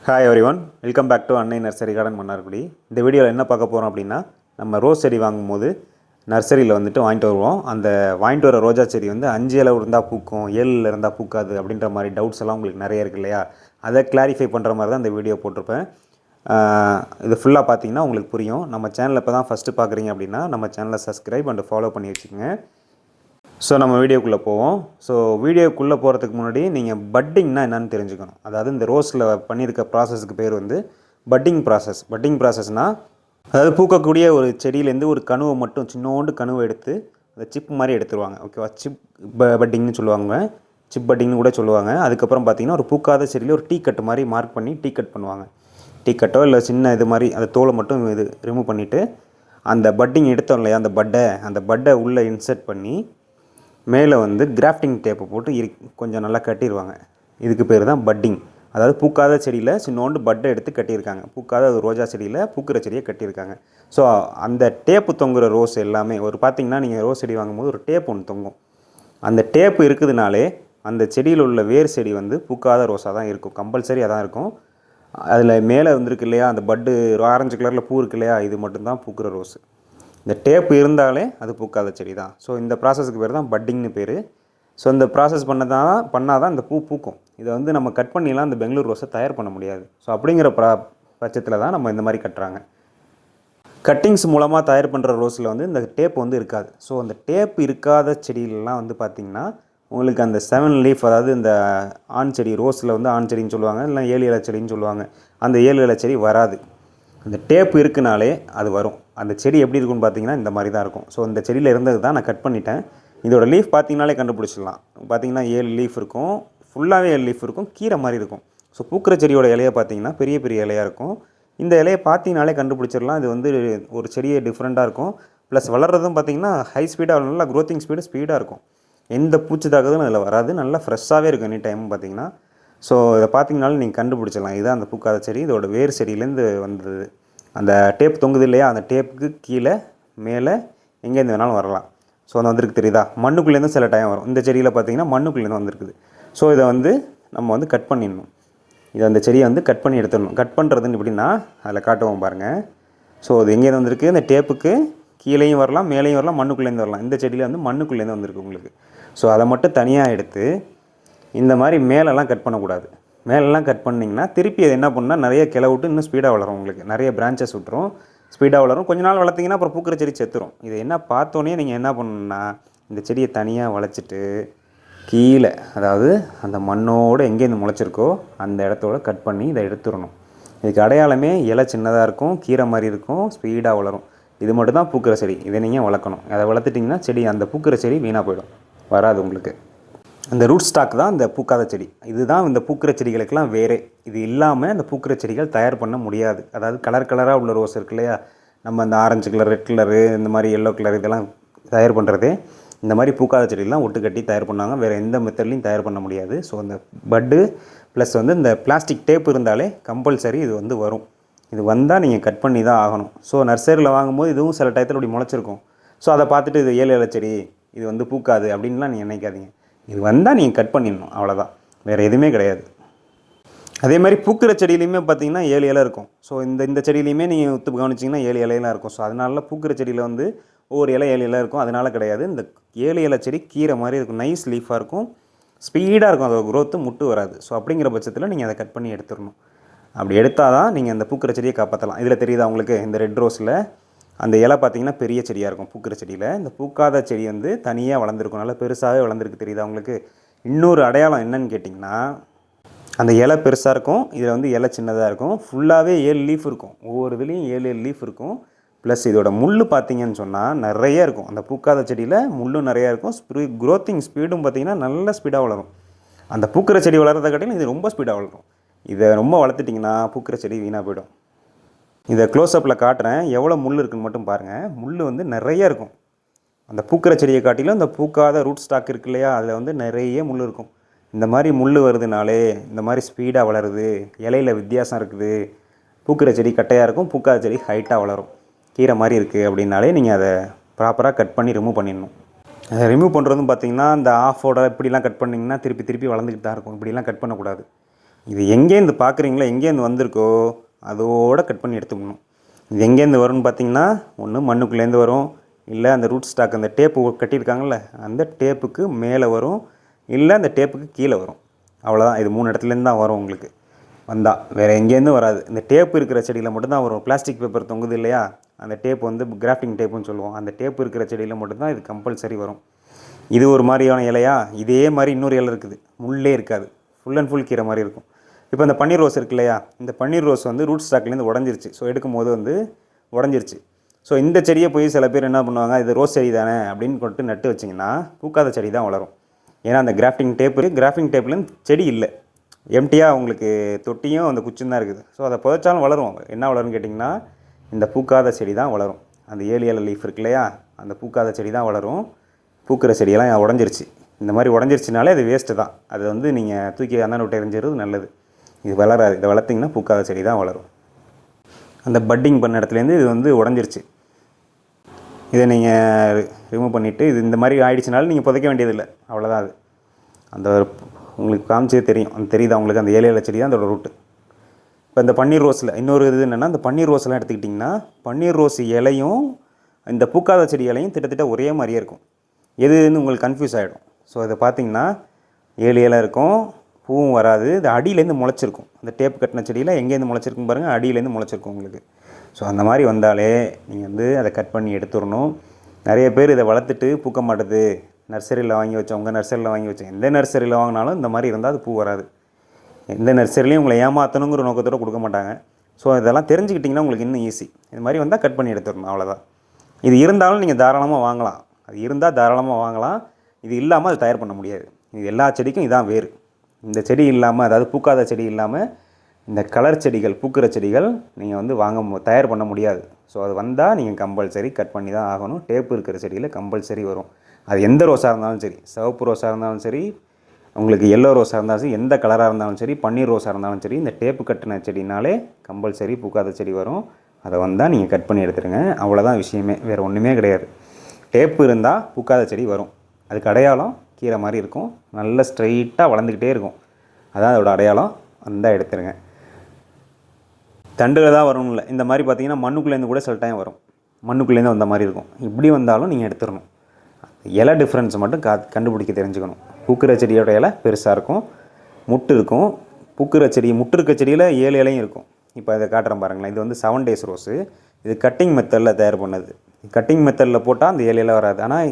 Hi everyone, welcome back to Annai nursery garden Mannargudi. இந்த வீடியோவில் என்ன பார்க்க போகிறோம் அப்படின்னா, நம்ம ரோஸ் செடி வாங்கும்போது நர்சரியில் வாங்கிட்டு வருவோம். அந்த வாங்கிட்டு வர ரோஜா செடி 5 இலை இருந்தால் பூக்கும், 7 இருந்தால் பூக்காது அப்படின்ற மாதிரி டவுட்ஸ் எல்லாம் உங்களுக்கு நிறைய இருக்கு இல்லையா? அதை கிளாரிஃபை பண்ணுற மாதிரி தான் இந்த வீடியோ போட்டிருப்பேன். இது ஃபுல்லாக பார்த்தீங்கன்னா உங்களுக்கு புரியும். நம்ம சேனலில் இப்போ தான் ஃபஸ்ட்டு பார்க்குறீங்க அப்படின்னா நம்ம சேனலை சப்ஸ்கிரைப் அண்ட் ஃபாலோ பண்ணி வச்சுக்கோங்க. ஸோ நம்ம வீடியோக்குள்ளே போவோம். ஸோ வீடியோக்குள்ளே போகிறதுக்கு முன்னாடி நீங்கள் பட்டிங்னா என்னென்னு தெரிஞ்சுக்கணும். அதாவது இந்த ரோஸில் பண்ணியிருக்க ப்ராசஸ்க்கு பேர் பட்டிங் ப்ராசஸ். பட்டிங் ப்ராசஸ்னால் அதாவது பூக்கக்கூடிய ஒரு செடியிலேருந்து ஒரு கணுவை மட்டும் சின்னோண்டு கணுவை எடுத்து அந்த சிப் மாதிரி எடுத்துருவாங்க. ஓகேவா? சிப் பட்டிங்னு சொல்லுவாங்க, சிப் பட்டிங்னு கூட சொல்லுவாங்க. அதுக்கப்புறம் பார்த்திங்கன்னா ஒரு பூக்காத செடியில் ஒரு டீ கட்டு மாதிரி மார்க் பண்ணி டீ கட் பண்ணுவாங்க. டீ கட்டோ இல்லை சின்ன இது மாதிரி அந்த தோலை மட்டும் ரிமூவ் பண்ணிவிட்டு அந்த பட்டிங் எடுத்தோம் இல்லையா, அந்த பட்டை உள்ளே இன்சர்ட் பண்ணி மேலே கிராஃப்டிங் டேப்பை போட்டு கொஞ்சம் நல்லா கட்டிடுவாங்க. இதுக்கு பேர் தான் பட்டிங். அதாவது பூக்காத செடியில் சின்னோண்டு பட்டை எடுத்து கட்டியிருக்காங்க. பூக்காத ரோஜா செடியில் பூக்கிற செடியை கட்டியிருக்காங்க. ஸோ அந்த டேப்பு தொங்குகிற ரோஸ் எல்லாமே பார்த்திங்கன்னா நீங்கள் ரோஸ் செடி வாங்கும்போது ஒரு டேப் ஒன்று தொங்கும். அந்த டேப்பு இருக்குதுனாலே அந்த செடியில் உள்ள வேர் செடி பூக்காத ரோஸாக தான் இருக்கும், கம்பல்சரி அதான் இருக்கும். அதில் மேலே இருக்கு இல்லையா, அந்த பட்டு ஆரஞ்சு கலரில் பூ இருக்கு இல்லையா, இது மட்டும்தான் பூக்கிற ரோஸு. இந்த டேப் இருந்தாலே அது பூக்காத செடி தான். ஸோ இந்த ப்ராசஸ்க்கு பேர் தான் பட்டிங்னு பேர். ஸோ இந்த ப்ராசஸ் பண்ணால் தான் இந்த பூ பூக்கும். இதை நம்ம கட் பண்ணிலாம் இந்த பெங்களூர் ரோஸை தயார் பண்ண முடியாது. ஸோ அப்படிங்கிற பட்சத்தில் தான் நம்ம இந்த மாதிரி கட்டுறாங்க. கட்டிங்ஸ் மூலமாக தயார் பண்ணுற ரோஸில் இந்த டேப் இருக்காது. ஸோ அந்த டேப் இருக்காத செடியிலலாம் பார்த்திங்கன்னா உங்களுக்கு அந்த 7 லீஃப், அதாவது இந்த ஆண் செடி ரோஸில் ஆண் செடின்னு சொல்லுவாங்க, இல்லை 7 இலை செடின்னு சொல்லுவாங்க. அந்த 7 இலை செடி வராது. அந்த டேப் இருக்குனாலே அது வரும். அந்த செடி எப்படி இருக்குன்னு பார்த்தீங்கன்னா இந்த மாதிரி தான் இருக்கும். ஸோ இந்த செடியில் இருந்தது தான் நான் கட் பண்ணிட்டேன். இதோட லீஃப் பார்த்தீங்கனாலே கண்டுபிடிச்சிடலாம். பார்த்தீங்கன்னா 7 லீஃப் இருக்கும், ஃபுல்லாகவே 7 லீஃப் இருக்கும், கீரை மாதிரி இருக்கும். ஸோ பூக்கிற செடியோட இலையை பார்த்தீங்கன்னா பெரிய பெரிய இலையாக இருக்கும். இந்த இலையை பார்த்தீங்கனாலே கண்டுபிடிச்சிடலாம். இது ஒரு செடியே டிஃப்ரெண்ட்டாக இருக்கும். ப்ளஸ் வளர்கிறதும் பார்த்தீங்கன்னா ஹை ஸ்பீடாக, நல்லா க்ரோத்திங் ஸ்பீடாக இருக்கும். எந்த பூச்சி தாக்குதலும் அதில் வராது. நல்லா ஃப்ரெஷ்ஷாகவே இருக்கும் எனி டைம் பார்த்தீங்கன்னா. ஸோ இதை பார்த்தீங்கனாலும் நீங்கள் கண்டுபிடிச்சிடலாம், இதுதான் அந்த பூக்காத செடி. இதோட வேர் செடியிலேருந்து வந்தது. அந்த டேப் தொங்குது இல்லையா, அந்த டேப்புக்கு கீழே மேலே எங்கேருந்து வேணாலும் வரலாம். ஸோ அது வந்திருக்கு தெரியுதா? மண்ணுக்குள்ளேருந்து சில டைம் வரும். இந்த செடியில் பார்த்தீங்கன்னா மண்ணுக்குள்ளேருந்து வந்திருக்குது. ஸோ இதை நம்ம கட் பண்ணிடணும். இதை அந்த செடியை கட் பண்ணி எடுத்துடணும். கட் பண்ணுறதுன்னு எப்படின்னா அதில் காட்டுவோம் பாருங்கள். ஸோ அது எங்கேருந்து வந்திருக்கு, இந்த டேப்புக்கு கீழேயும் வரலாம், மேலேயும் வரலாம், மண்ணுக்குள்ளேருந்து வரலாம். இந்த செடியில் மண்ணுக்குள்ளேருந்து வந்திருக்கு உங்களுக்கு. ஸோ அதை மட்டும் தனியாக எடுத்து இந்த மாதிரி மேலெல்லாம் கட் பண்ணக்கூடாது. மேலெல்லாம் கட் பண்ணிங்கன்னா திருப்பி அது என்ன பண்ணால் நிறைய கிளை விட்டு இன்னும் ஸ்பீடாக வளரும். உங்களுக்கு நிறைய பிரான்ச்சஸ் விட்டுரும், ஸ்பீடாக வளரும். கொஞ்ச நாள் வளர்த்திங்கன்னா அப்புறம் பூக்கிற செடி செத்துரும். இதை என்ன பார்த்தோன்னே நீங்கள் என்ன பண்ணணுன்னா இந்த செடியை தனியாக வளைச்சிட்டு கீழே, அதாவது அந்த மண்ணோடு எங்கேருந்து முளைச்சிருக்கோ அந்த இடத்தோட கட் பண்ணி இதை எடுத்துடணும். இதுக்கு அடையாளமே இலை சின்னதாக இருக்கும், கீரை மாதிரி இருக்கும், ஸ்பீடாக வளரும். இது மட்டும் தான் பூக்கிற செடி. இதை நீங்கள் வளர்க்கணும். அதை வளர்த்துட்டிங்கன்னா செடி, அந்த பூக்கிற செடி வீணாக போயிடும், வராது உங்களுக்கு. அந்த ரூட் ஸ்டாக் தான் இந்த பூக்காத செடி. இதுதான் இந்த பூக்கிற செடிகளுக்கெல்லாம் வேறு. இது இல்லாமல் இந்த பூக்கிற செடிகள் தயார் பண்ண முடியாது. அதாவது கலர் கலராக உள்ள ரோஸ் இருக்கு இல்லையா, நம்ம இந்த ஆரஞ்சு கலர், ரெட் கலரு, இந்த மாதிரி எல்லோ கலர் இதெல்லாம் தயார் பண்ணுறதே இந்த மாதிரி பூக்காத செடியெல்லாம் ஒட்டு கட்டி தயார் பண்ணாங்க. வேறு எந்த மெத்தட்லையும் தயார் பண்ண முடியாது. ஸோ அந்த பட்டு ப்ளஸ் இந்த பிளாஸ்டிக் டேப் இருந்தாலே கம்பல்சரி இது வரும். இது வந்தால் நீங்கள் கட் பண்ணி தான் ஆகணும். ஸோ நர்சரியில் வாங்கும்போது இதுவும் சில டயத்தில் இப்படி முளைச்சிருக்கும். ஸோ அதை பார்த்துட்டு இது 7 இலை செடி, இது பூக்காது அப்படின்லாம் நீங்கள் நினைக்காதீங்க. இது வந்தால் நீங்கள் கட் பண்ணிடணும், அவ்வளோதான். வேறு எதுவுமே கிடையாது. அதே மாதிரி பூக்கிற செடியிலையுமே பார்த்தீங்கன்னா 7 இலை இருக்கும். ஸோ இந்த செடியிலையுமே நீங்கள் ஒத்து கவனிச்சிங்கன்னா 7 இலையெல்லாம் இருக்கும். ஸோ அதனால பூக்கிற செடியில் ஒவ்வொரு இலை 7 இலை இருக்கும். அதனால் கிடையாது. இந்த 7 இலை செடி கீரை மாதிரி இருக்கும், நைஸ் லீஃபாக இருக்கும், ஸ்பீடாக இருக்கும், அதோட க்ரோத்து முட்டு வராது. ஸோ அப்படிங்கிற பட்சத்தில் நீங்கள் அதை கட் பண்ணி எடுத்துடணும். அப்படி எடுத்தால் தான் நீங்கள் அந்த பூக்கிற செடியை காப்பாற்றலாம். இதில் தெரியுதா உங்களுக்கு, இந்த ரெட் ரோஸில் அந்த இலை பார்த்திங்கன்னா பெரிய செடியாக இருக்கும் பூக்கிற செடியில். இந்த பூக்காத செடி தனியாக வளர்ந்துருக்கும், நல்லா பெருசாகவே வளர்ந்துருக்கு. தெரியுதா உங்களுக்கு? இன்னொரு அடையாளம் என்னன்னு கேட்டிங்கன்னா, அந்த இலை பெருசாக இருக்கும், இதில் இலை சின்னதாக இருக்கும். ஃபுல்லாகவே 7 லீஃப் இருக்கும், ஒவ்வொரு இதுலேயும் 7 லீஃப் இருக்கும். ப்ளஸ் இதோட முள் பார்த்திங்கன்னு சொன்னால் நிறைய இருக்கும். அந்த பூக்காத செடியில் முள்ளும் நிறையா இருக்கும். க்ரோத்திங் ஸ்பீடும் பார்த்திங்கன்னா நல்ல ஸ்பீடாக வளரும். அந்த பூக்கிற செடி வளர்கிறத காட்டிலும் இது ரொம்ப ஸ்பீடாக வளரும். இதை ரொம்ப வளர்த்துட்டிங்கன்னா பூக்கிற செடி வீணாக போயிடும். இதை க்ளோஸ்அப்பில் காட்டுறேன், எவ்வளோ முள் இருக்குன்னு மட்டும் பாருங்கள். முள் நிறைய இருக்கும். அந்த பூக்கிற செடியை காட்டிலும் இந்த பூக்காத ரூட் ஸ்டாக் இருக்கு இல்லையா, அதில் நிறைய முள் இருக்கும். இந்த மாதிரி முள் வருதுனாலே இந்த மாதிரி ஸ்பீடாக வளருது, இலையில் வித்தியாசம் இருக்குது, பூக்கிற செடி கட்டையாக இருக்கும், பூக்காத செடி ஹைட்டாக வளரும், கீரை மாதிரி இருக்குது அப்படின்னாலே நீங்கள் அதை ப்ராப்பராக கட் பண்ணி ரிமூவ் பண்ணிடணும். அதை ரிமூவ் பண்ணுறதும் பார்த்திங்கன்னா இந்த ஆஃபோட இப்படிலாம் கட் பண்ணிங்கன்னா திருப்பி திருப்பி வளர்ந்துக்கிட்டு தான் இருக்கும். இப்படிலாம் கட் பண்ணக்கூடாது. இது எங்கேருந்து பார்க்குறீங்களோ எங்கேருந்து வந்திருக்கோ அதோடு கட் பண்ணி எடுத்துக்கணும். இது எங்கேருந்து வரும்னு பார்த்தீங்கன்னா, ஒன்று மண்ணுக்குள்ளேருந்து வரும், இல்லை அந்த ரூட் ஸ்டாக் அந்த டேப்பு கட்டியிருக்காங்கள்ல அந்த டேப்புக்கு மேலே வரும், இல்லை அந்த டேப்புக்கு கீழே வரும். அவ்வளோதான். இது 3 இடத்துலேருந்து தான் வரும் உங்களுக்கு. வந்தால் வேறு எங்கேருந்தும் வராது. இந்த டேப்பு இருக்கிற செடியில் மட்டும்தான் வரும். பிளாஸ்டிக் பேப்பர் தொங்குது இல்லையா, அந்த டேப் வந்து கிராஃப்டிங் டேப்புன்னு சொல்லுவோம். அந்த டேப்பு இருக்கிற செடியில் மட்டும்தான் இது கம்பல்சரி வரும். இது ஒரு மாதிரியான இலையா, இதே மாதிரி இன்னொரு இலை இருக்குது, முள்ளே இருக்காது, ஃபுல் அண்ட் ஃபுல் கீரை மாதிரி இருக்கும். இப்போ இந்த பன்னீர் ரோஸ் இருக்கு இல்லையா, இந்த பன்னீர் ரோஸ் வந்து ரூட் ஸ்டாக்லேருந்து உடஞ்சிருச்சு. ஸோ எடுக்கும் போது வந்து உடஞ்சிருச்சு. ஸோ இந்த செடியை போய் சில பேர் என்ன பண்ணுவாங்க, இது ரோஸ் செடி தானே அப்படின்னு கொண்டு நட்டு வச்சிங்கன்னா பூக்காத செடி தான் வளரும். ஏன்னா அந்த கிராஃப்டிங் டேப்லேருந்து செடி இல்லை, எம்டியாக உங்களுக்கு தொட்டியும் அந்த குச்சும் தான் இருக்குது. ஸோ அதை புதைச்சாலும் வளரும். என்ன வளரும்னு கேட்டிங்கன்னா, இந்த பூக்காத செடி தான் வளரும். அந்த 7 இலை லீஃப் இருக்கு இல்லையா, அந்த பூக்காத செடி தான் வளரும். பூக்கிற செடியெல்லாம் உடஞ்சிருச்சு. இந்த மாதிரி உடஞ்சிருச்சுனாலே அது வேஸ்ட்டு தான். அது வந்து நீங்கள் தூக்கி அந்தாண்ட விட்டு எறிஞ்சிறது நல்லது. இது வளராது. இதை வளர்த்திங்கன்னா பூக்காத செடி தான் வளரும். அந்த பட்டிங் பண்ண இடத்துலேருந்து இது வந்து உடஞ்சிருச்சு. இதை நீங்கள் ரிமூவ் பண்ணிவிட்டு, இது இந்த மாதிரி ஆகிடுச்சினாலும் நீங்கள் புதைக்க வேண்டியதில்லை, அவ்வளோதான். அது அந்த உங்களுக்கு காமிச்சே தெரியும், அந்த தெரியுது அவங்களுக்கு, அந்த 7 இலை செடி தான் அதோட ரூட்டு. இப்போ இந்த பன்னீர் ரோஸில் இன்னொரு இது என்னென்னா, இந்த பன்னீர் ரோஸ்லாம் எடுத்துக்கிட்டிங்கன்னா, பன்னீர் ரோஸ் இலையும் இந்த பூக்காத செடி இலையும் கிட்டத்தட்ட ஒரே மாதிரியே இருக்கும். எதுன்னு உங்களுக்கு கன்ஃபியூஸ் ஆகிடும். ஸோ இதை பார்த்தீங்கன்னா 7 இலை இருக்கும், பூவும் வராது. இது அடியிலேருந்து முளைச்சிருக்கும். இந்த டேப் கட்டின செடியில் எங்கேருந்து முளைச்சிருக்கும் பாருங்கள், அடியிலேருந்து முளைச்சிருக்கும் உங்களுக்கு. ஸோ அந்த மாதிரி வந்தாலே நீங்கள் வந்து அதை கட் பண்ணி எடுத்துடணும். நிறைய பேர் இதை வளர்த்துட்டு பூக்க மாட்டுது, நர்சரியில் வாங்கி வச்சவங்க, எந்த நர்சரியில் வாங்கினாலும் இந்த மாதிரி இருந்தால் அது பூ வராது. எந்த நர்சரிலையும் உங்களை ஏமாற்றணுங்கிற நோக்கத்தோடு கொடுக்க மாட்டாங்க. ஸோ இதெல்லாம் தெரிஞ்சுக்கிட்டிங்கன்னா உங்களுக்கு இன்னும் ஈஸி. இது மாதிரி வந்தால் கட் பண்ணி எடுத்துடணும், அவ்வளோதான். இது இருந்தாலும் நீங்கள் தாராளமாக வாங்கலாம். அது இருந்தால் தாராளமாக வாங்கலாம். இது இல்லாமல் அது தயார் பண்ண முடியாது. இது எல்லா செடிக்கும் இதான் வேறு. இந்த செடி இல்லாமல், அதாவது பூக்காத செடி இல்லாமல் இந்த கலர் செடிகள், பூக்கிற செடிகள் நீங்கள் வந்து தயார் பண்ண முடியாது. ஸோ அது வந்தால் நீங்கள் கம்பல்சரி கட் பண்ணி தான் ஆகணும். டேப்பு இருக்கிற செடியில் கம்பல்சரி வரும். அது எந்த ரோஸாக இருந்தாலும் சரி, சிவப்பு ரோஸாக இருந்தாலும் சரி, உங்களுக்கு எல்லோ ரோஸாக இருந்தாலும் சரி, எந்த கலராக இருந்தாலும் சரி, பன்னீர் ரோஸாக இருந்தாலும் சரி, இந்த டேப்பு கட்டின செடினாலே கம்பல்சரி பூக்காத செடி வரும். அதை வந்தால் நீங்கள் கட் பண்ணி எடுத்துருங்க. அவ்வளோதான் விஷயமே, வேறு ஒன்றுமே கிடையாது. டேப்பு இருந்தால் பூக்காத செடி வரும். அதுக்கு அடையாளம் கீரை மாதிரி இருக்கும், நல்ல ஸ்ட்ரைட்டாக வளர்ந்துக்கிட்டே இருக்கும். அதான் அதோட அடையாளம். வந்தால் எடுத்துருங்க. தண்டுகள் தான் வரும்னு இல்லை, இந்த மாதிரி பார்த்தீங்கன்னா மண்ணுக்குள்ளேருந்து கூட சில டைம் வரும். மண்ணுக்குள்ளேருந்து வந்த மாதிரி இருக்கும். இப்படி வந்தாலும் நீங்கள் எடுத்துடணும். இலை டிஃப்ரென்ஸ் மட்டும் கண்டுபிடிக்க தெரிஞ்சுக்கணும். பூக்கிற செடியோட இலை பெருசாக இருக்கும், முட்டு இருக்கும். பூக்கிற செடி, முட்டு இருக்க செடியில் 7 இலையும் இருக்கும். இப்போ இதை காட்டுறேன் பாருங்களேன். இது வந்து 7 days ரோஸு. இது கட்டிங் மெத்தடில் தயார் பண்ணது. கட்டிங் மெத்தடில் போட்டால் அந்த 7 இலை வராது. ஆனால்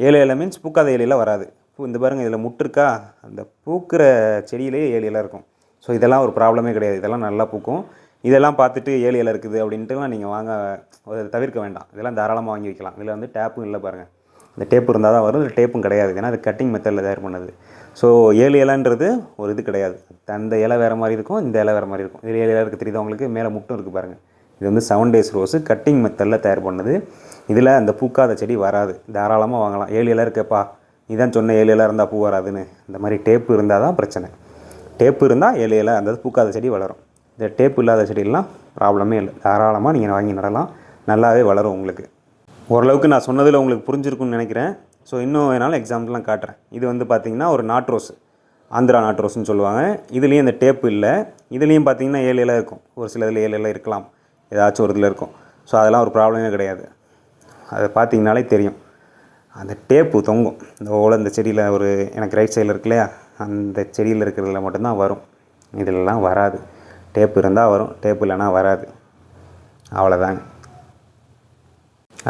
7 இலை மீன்ஸ் பூக்காத இலையில் வராது. இந்த பாருங்கள், இதில் முட்டு இருக்கா, அந்த பூக்கிற செடியிலேயே 7 இலை இருக்கும். ஸோ இதெல்லாம் ஒரு ப்ராப்ளமே கிடையாது. இதெல்லாம் நல்லா பூக்கும். இதெல்லாம் பார்த்துட்டு 7 இலை இருக்குது அப்படின்ட்டுலாம் நீங்கள் தவிர்க்க வேண்டாம். இதெல்லாம் தாராளமாக வாங்கி வைக்கலாம். இதில் வந்து டேப்பும் இல்லை பாருங்கள். இந்த டேப்பு இருந்தால் தான் வரும், இல்லை டேப்பும் கிடையாது. ஏன்னா அது கட்டிங் மெத்தடில் தயார் பண்ணது. ஸோ 7 இலைன்றது ஒரு இது கிடையாது. அந்த இலை வேறு மாதிரி இருக்கும், இந்த இலை வேறு மாதிரி இருக்கும். இதில் 7 இலை இருக்குது தெரியுது உங்களுக்கு, மேலே முட்டும் இருக்குது பாருங்கள். இது வந்து 7 days ரோஸு, கட்டிங் மெத்தடில் தயார் பண்ணது. இதில் அந்த பூக்காத செடி வராது. தாராளமாக வாங்கலாம். 7 இலை இருக்கேப்பா, இதான் சொன்ன 7 இலை இருந்தால் பூ வராதுன்னு. இந்த மாதிரி டேப்பு இருந்தால் தான் பிரச்சனை. டேப்பு இருந்தால் 7 இலை அந்த பூக்காத செடி வளரும். இந்த டேப்பு இல்லாத செடியெல்லாம் ப்ராப்ளமே இல்லை. தாராளமாக நீங்கள் வாங்கி நடலாம், நல்லாவே வளரும் உங்களுக்கு. ஓரளவுக்கு நான் சொன்னதில் உங்களுக்கு புரிஞ்சிருக்குன்னு நினைக்கிறேன். ஸோ இன்னும் வேணாலும் எக்ஸாம்பிள்லாம் காட்டுறேன். இது வந்து பார்த்திங்கன்னா ஒரு நாட் ரோஸ், ஆந்திரா நாட் ரோஸ்ன்னு சொல்லுவாங்க. இதுலேயும் இந்த டேப்பு இல்லை. இதுலேயும் பார்த்திங்கன்னா 7 இலை இருக்கும். ஒரு சில இதில் 7 இலை இருக்கலாம், ஏதாச்சும் ஒரு இதில் இருக்கும். ஸோ அதெல்லாம் ஒரு ப்ராப்ளமே கிடையாது. அதை பார்த்திங்கனாலே தெரியும், அந்த டேப்பு தொங்கும். இந்த செடியில் ஒரு எனக்கு ரைட் சைடில் இருக்கு இல்லையா, அந்த செடியில் இருக்கிறதுல மட்டும்தான் வரும். இதிலெலாம் வராது. டேப்பு இருந்தால் வரும், டேப்பு இல்லைனா வராது. அவ்வளோதாங்க.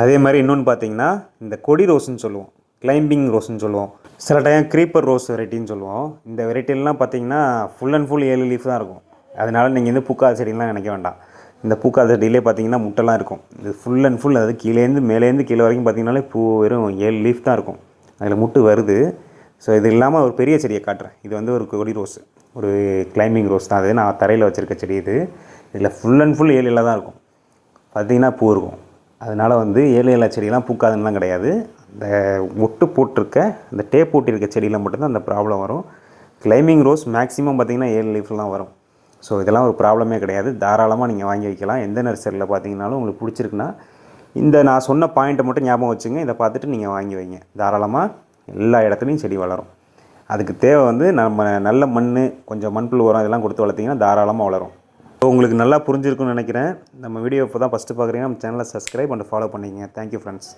அதே மாதிரி இன்னொன்று பார்த்தீங்கன்னா, இந்த கொடி ரோஸ்ன்னு சொல்லுவோம், கிளைம்பிங் ரோஸ்ன்னு சொல்லுவோம். சில டைம் க்ரீப்பர் ரோஸ் வெரைட்டின்னு சொல்லுவோம். இந்த வெரைட்டிலாம் பார்த்தீங்கன்னா ஃபுல் அண்ட் ஃபுல் 7 லீஃப் தான் இருக்கும். அதனால் நீங்கள் வந்து பூக்காத செடிலாம் நினைக்க வேண்டாம். இந்த பூக்காத செடியிலே பார்த்தீங்கன்னா முட்டைலாம் இருக்கும். இது ஃபுல் அண்ட் ஃபுல், அதாவது மேலேருந்து கீழே வரைக்கும் பார்த்தீங்கன்னாலே பூ வெறும் 7 லீஃப் தான் இருக்கும். அதில் முட்டு வருது. ஸோ இது இல்லாமல் ஒரு பெரிய செடியை காட்டுறேன். இது வந்து ஒரு கொடி ரோஸ், ஒரு கிளைம்பிங் ரோஸ் தான். அது நான் தரையில் வச்சுருக்க செடி இது. இதில் ஃபுல் அண்ட் ஃபுல் 7 இலை தான் இருக்கும். பார்த்திங்கன்னா பூ இருக்கும். அதனால் வந்து 7 இலை செடியெலாம் பூக்காதுன்னெலாம் கிடையாது. அந்த ஒட்டு போட்டிருக்க, அந்த டேப் போட்டிருக்க செடியில் மட்டும்தான் அந்த ப்ராப்ளம் வரும். கிளைம்பிங் ரோஸ் மேக்ஸிமம் பார்த்திங்கன்னா 7 லீஃப்லாம் வரும். ஸோ இதெல்லாம் ஒரு ப்ராப்ளமே கிடையாது. தாராளமாக நீங்கள் வாங்கி வைக்கலாம். எந்த நர்சரியில் பார்த்தீங்கன்னாலும் உங்களுக்கு பிடிச்சிருக்குன்னா இந்த நான் சொன்ன பாயிண்ட்டை மட்டும் ஞாபகம் வச்சுங்க. இதை பார்த்துட்டு நீங்கள் வாங்கி வைங்க. தாராளமாக எல்லா இடத்துலையும் செடி வளரும். அதுக்கு தேவை வந்து நம்ம நல்ல மண், கொஞ்சம் மண்புழு உரம் இதெல்லாம் கொடுத்து வளர்த்திங்கன்னா தாராளமாக வளரும். ஸோ உங்களுக்கு நல்லா புரிஞ்சிருக்குன்னு நினைக்கிறேன். நம்ம வீடியோ இப்போ தான் ஃபஸ்ட்டு பார்க்குறீங்கன்னா நம்ம சேனலை சப்ஸ்கிரைப் அண்ட் ஃபாலோ பண்ணிக்கங்க. Thank you friends.